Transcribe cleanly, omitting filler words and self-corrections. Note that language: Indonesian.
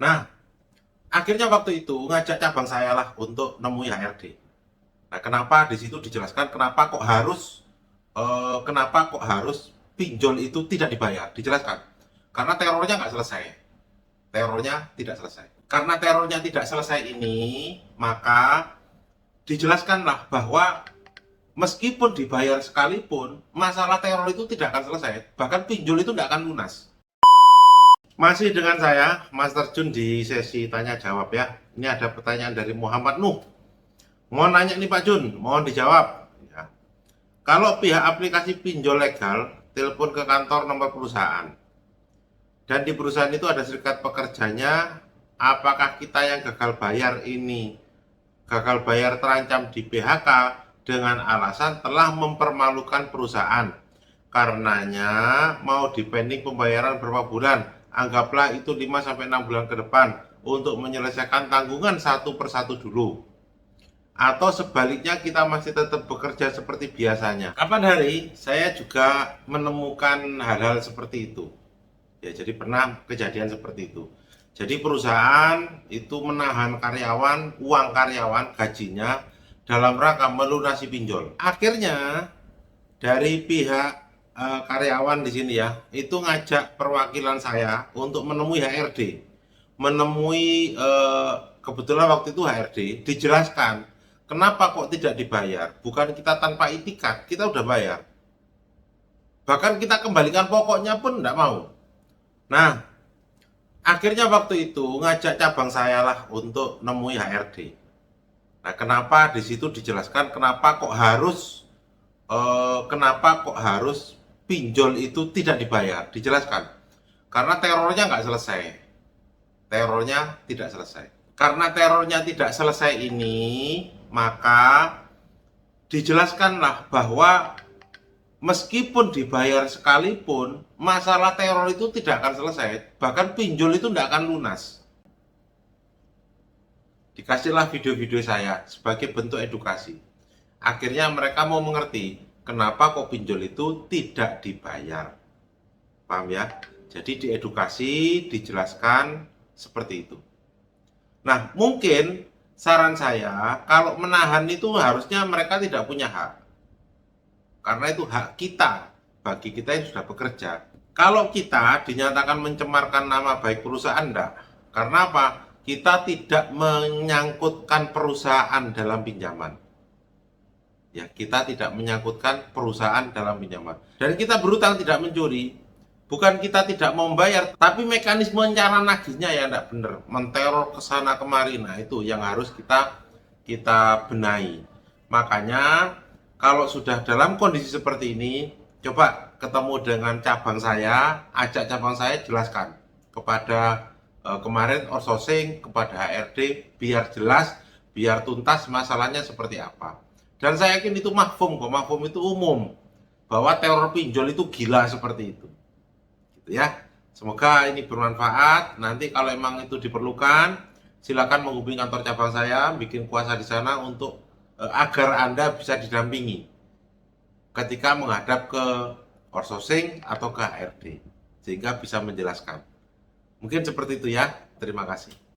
Nah, akhirnya waktu itu ngajak cabang saya lah untuk nemui HRD. Nah, kenapa di situ dijelaskan kenapa kok harus pinjol itu tidak dibayar? Dijelaskan. Karena terornya nggak selesai. Terornya tidak selesai. Karena terornya tidak selesai ini, maka dijelaskanlah bahwa meskipun dibayar sekalipun, masalah teror itu tidak akan selesai. Bahkan pinjol itu tidak akan lunas. Masih dengan saya, Mas Terjun di sesi tanya jawab ya. Ini ada pertanyaan dari Muhammad Nuh. Mau nanya nih Pak Jun, mohon dijawab. Ya. Kalau pihak aplikasi pinjol legal, telepon ke kantor nomor perusahaan. Dan di perusahaan itu ada serikat pekerjanya, apakah kita yang gagal bayar ini, gagal bayar terancam di PHK dengan alasan telah mempermalukan perusahaan? Karenanya mau dipending pembayaran berapa bulan, anggaplah itu 5-6 bulan ke depan untuk menyelesaikan tanggungan satu persatu dulu, atau sebaliknya kita masih tetap bekerja seperti biasanya. Kapan hari saya juga menemukan hal-hal seperti itu ya, jadi pernah kejadian seperti itu. Jadi perusahaan itu menahan karyawan, uang karyawan, gajinya dalam rangka melunasi pinjol. Akhirnya dari pihak karyawan di sini ya, itu ngajak perwakilan saya untuk menemui HRD, menemui kebetulan waktu itu HRD, dijelaskan kenapa kok tidak dibayar. Bukan kita tanpa itikat, kita udah bayar. Bahkan kita kembalikan pokoknya pun tidak mau. Nah, akhirnya waktu itu ngajak cabang saya lah untuk nemui HRD. Nah, kenapa di situ dijelaskan kenapa kok harus pinjol itu tidak dibayar? Dijelaskan. Karena terornya nggak selesai. Terornya tidak selesai. Karena terornya tidak selesai ini, maka dijelaskanlah bahwa meskipun dibayar sekalipun, masalah teror itu tidak akan selesai. Bahkan pinjol itu tidak akan lunas. Dikasihlah video-video saya sebagai bentuk edukasi. Akhirnya mereka mau mengerti kenapa kok pinjol itu tidak dibayar. Paham ya? Jadi diedukasi, dijelaskan seperti itu. Nah, mungkin saran saya, kalau menahan itu harusnya mereka tidak punya hak. Karena itu hak kita, bagi kita yang sudah bekerja. Kalau kita dinyatakan mencemarkan nama baik perusahaan, enggak. Karena apa? Kita tidak menyangkutkan perusahaan dalam pinjaman. Ya, kita tidak menyangkutkan perusahaan dalam pinjaman. Dan kita berutang tidak mencuri. Bukan kita tidak mau membayar, tapi mekanisme cara nagihnya ya enggak benar. Menteror ke sana kemari. Nah, itu yang harus kita benahi. Makanya kalau sudah dalam kondisi seperti ini, coba ketemu dengan cabang saya, ajak cabang saya jelaskan kepada kemarin outsourcing, kepada HRD, biar jelas, biar tuntas masalahnya seperti apa. Dan saya yakin itu mahfum kok, mahfum itu umum, bahwa teror pinjol itu gila seperti itu. Gitu ya. Semoga ini bermanfaat. Nanti kalau emang itu diperlukan, silakan menghubungi kantor cabang saya, bikin kuasa di sana untuk agar Anda bisa didampingi ketika menghadap ke outsourcing atau ke HRD, sehingga bisa menjelaskan. Mungkin seperti itu ya. Terima kasih.